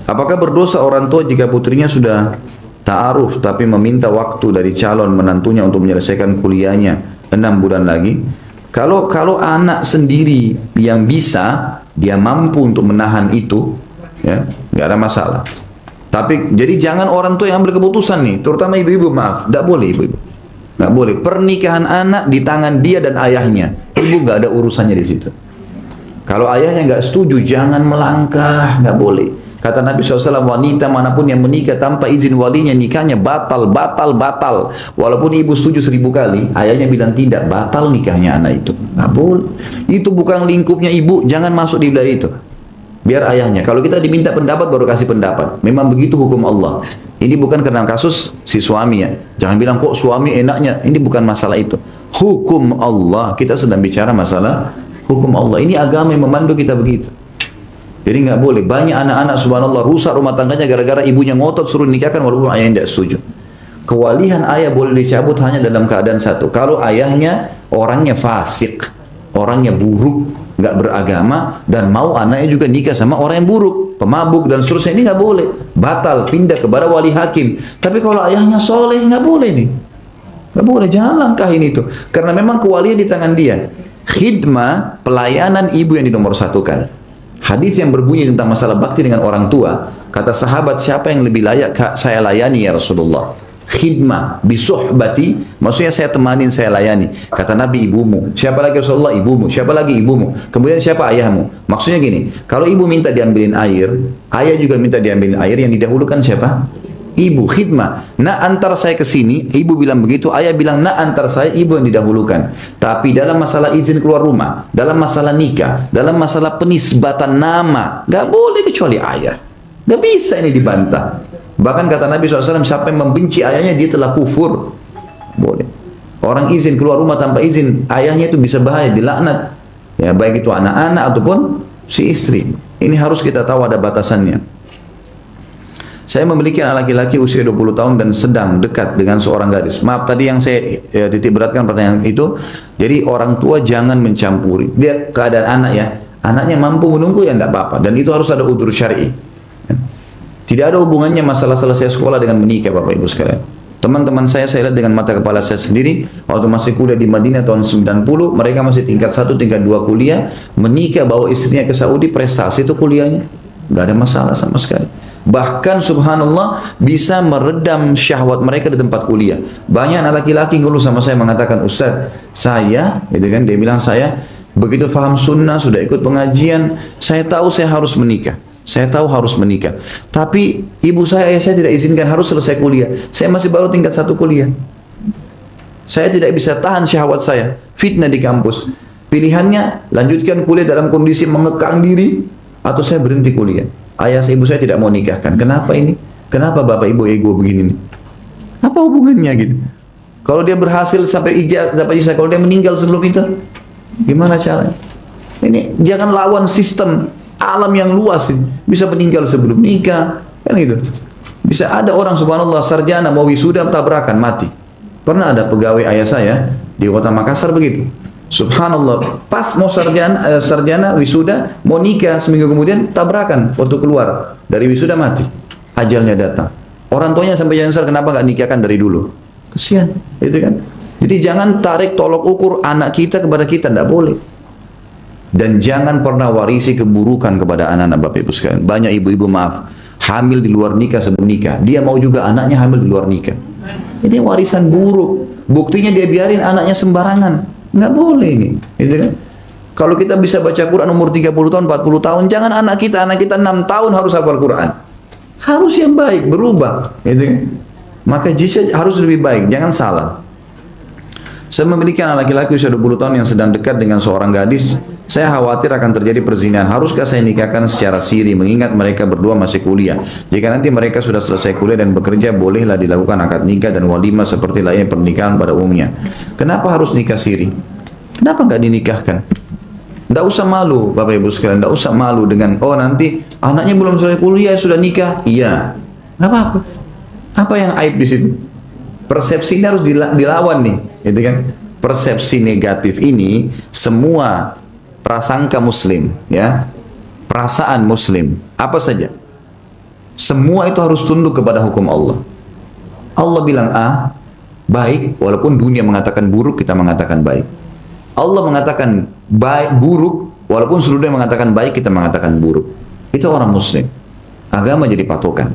Apakah berdosa orang tua jika putrinya sudah ta'aruf tapi meminta waktu dari calon menantunya untuk menyelesaikan kuliahnya 6 bulan lagi? Kalau anak sendiri yang bisa, dia mampu untuk menahan itu, ya, nggak ada masalah. Tapi jadi jangan orang tua yang ambil keputusan nih, terutama ibu-ibu, maaf, nggak boleh ibu-ibu, nggak boleh. Pernikahan anak di tangan dia dan ayahnya, ibu nggak ada urusannya di situ. Kalau ayahnya nggak setuju, jangan melangkah, nggak boleh. Kata Nabi SAW, wanita manapun yang menikah tanpa izin walinya, nikahnya batal, batal, batal. Walaupun ibu setuju 1000 kali, ayahnya bilang tidak, batal nikahnya anak itu. Nggak boleh. Itu bukan lingkupnya ibu, jangan masuk di wilayah itu. Biar ayahnya. Kalau kita diminta pendapat, baru kasih pendapat. Memang begitu hukum Allah. Ini bukan karena kasus si suami ya. Jangan bilang kok suami enaknya. Ini bukan masalah itu. Hukum Allah. Kita sedang bicara masalah hukum Allah. Ini agama yang memandu kita begitu. Jadi nggak boleh. Banyak anak-anak subhanallah rusak rumah tangganya gara-gara ibunya ngotot suruh nikahkan walaupun ayahnya tidak setuju. Kewalihan ayah boleh dicabut hanya dalam keadaan satu. Kalau ayahnya orangnya fasik, orangnya buruk, nggak beragama, dan mau anaknya juga nikah sama orang yang buruk, pemabuk dan seterusnya, ini nggak boleh. Batal, pindah kepada wali hakim. Tapi kalau ayahnya soleh, nggak boleh nih. Nggak boleh, jangan langkahin itu. Karena memang kewalian di tangan dia. Khidmah, pelayanan ibu yang dinomorsatukan. Hadis yang berbunyi tentang masalah bakti dengan orang tua, kata sahabat, siapa yang lebih layak saya layani ya Rasulullah? Khidmah bisuhbati, maksudnya saya temanin, saya layani. Kata Nabi, ibumu. Siapa lagi Rasulullah? Ibumu. Siapa lagi? Ibumu. Kemudian siapa? Ayahmu. Maksudnya gini, kalau ibu minta diambilin air, ayah juga minta diambilin air, yang didahulukan siapa? Ibu. Khidmah. Nak antar saya ke sini, ibu bilang begitu, ayah bilang nak antar saya, ibu yang didahulukan. Tapi dalam masalah izin keluar rumah, dalam masalah nikah, dalam masalah penisbatan nama, gak boleh kecuali ayah. Gak bisa ini dibantah. Bahkan kata Nabi SAW, siapa yang membenci ayahnya, dia telah kufur. Boleh. Orang izin keluar rumah tanpa izin ayahnya itu bisa bahaya, dilaknat. Ya, baik itu anak-anak ataupun si istri. Ini harus kita tahu ada batasannya. Saya memiliki anak laki-laki usia 20 tahun dan sedang dekat dengan seorang gadis. Maaf tadi yang saya titik beratkan pertanyaan itu. Jadi orang tua jangan mencampuri. Dia keadaan anak ya. Anaknya mampu menunggu ya tidak apa-apa. Dan itu harus ada udzur syar'i. Tidak ada hubungannya masalah selesai sekolah dengan menikah Bapak Ibu sekalian. Teman-teman saya lihat dengan mata kepala saya sendiri. Waktu masih kuliah di Madinah tahun 90. Mereka masih tingkat 1, tingkat 2 kuliah. Menikah bawa istrinya ke Saudi. Prestasi itu kuliahnya. Tidak ada masalah sama sekali. Bahkan subhanallah bisa meredam syahwat mereka di tempat kuliah. Banyak anak laki-laki ngeluh sama saya mengatakan, Ustaz, saya, gitu kan, dia bilang saya begitu faham sunnah, sudah ikut pengajian, saya tahu saya harus menikah. Saya tahu harus menikah. Tapi ibu saya, ayah saya tidak izinkan, harus selesai kuliah. Saya masih baru tingkat 1 kuliah. Saya tidak bisa tahan syahwat saya. Fitnah di kampus. Pilihannya lanjutkan kuliah dalam kondisi mengekang diri, atau saya berhenti kuliah. Ayah ibu saya tidak mau nikahkan. Kenapa ini? Kenapa bapak ibu ego begini nih? Apa hubungannya gitu? Kalau dia berhasil sampai dapat ijazah, kalau dia meninggal sebelum itu, gimana caranya? Ini jangan lawan sistem alam yang luas ini. Bisa meninggal sebelum nikah, kan gitu. Bisa ada orang subhanallah sarjana mau wisuda tabrakan mati. Pernah ada pegawai ayah saya di kota Makassar begitu. Subhanallah, pas mau sarjana wisuda, mau nikah seminggu kemudian tabrakan, waktu keluar dari wisuda mati, ajalnya datang. Orang tuanya sampai nyasar, kenapa nggak nikahkan dari dulu? Kesian, itu kan. Jadi jangan tarik tolok ukur anak kita kepada kita, tidak boleh. Dan jangan pernah warisi keburukan kepada anak-anak Bapak Ibu sekalian. Banyak ibu-ibu maaf, hamil di luar nikah sebelum nikah. Dia mau juga anaknya hamil di luar nikah. Ini warisan buruk. Buktinya dia biarin anaknya sembarangan. Nggak boleh ini, gitu kan? Kalau kita bisa baca Quran umur 30 tahun, 40 tahun, jangan anak kita 6 tahun harus hafal Quran. Harus yang baik, berubah, gitu kan? Maka jika harus lebih baik, jangan salah. Saya memiliki anak laki-laki usia 20 tahun yang sedang dekat dengan seorang gadis. Saya khawatir akan terjadi perzinahan. Haruskah saya nikahkan secara siri, mengingat mereka berdua masih kuliah? Jika nanti mereka sudah selesai kuliah dan bekerja, bolehlah dilakukan akad nikah dan walimah seperti lainnya pernikahan pada umumnya. Kenapa harus nikah siri? Kenapa nggak dinikahkan? Nggak usah malu, Bapak Ibu sekalian. Nggak usah malu dengan, oh nanti anaknya belum selesai kuliah sudah nikah. Iya, nggak apa-apa. Apa yang aib di situ? Persepsi ini harus dilawan nih, gitu kan? Persepsi negatif ini semua prasangka muslim, ya, perasaan muslim, apa saja. Semua itu harus tunduk kepada hukum Allah. Allah bilang A, baik, walaupun dunia mengatakan buruk, kita mengatakan baik. Allah mengatakan baik, buruk, walaupun seluruh dunia mengatakan baik, kita mengatakan buruk. Itu orang muslim. Agama jadi patokan.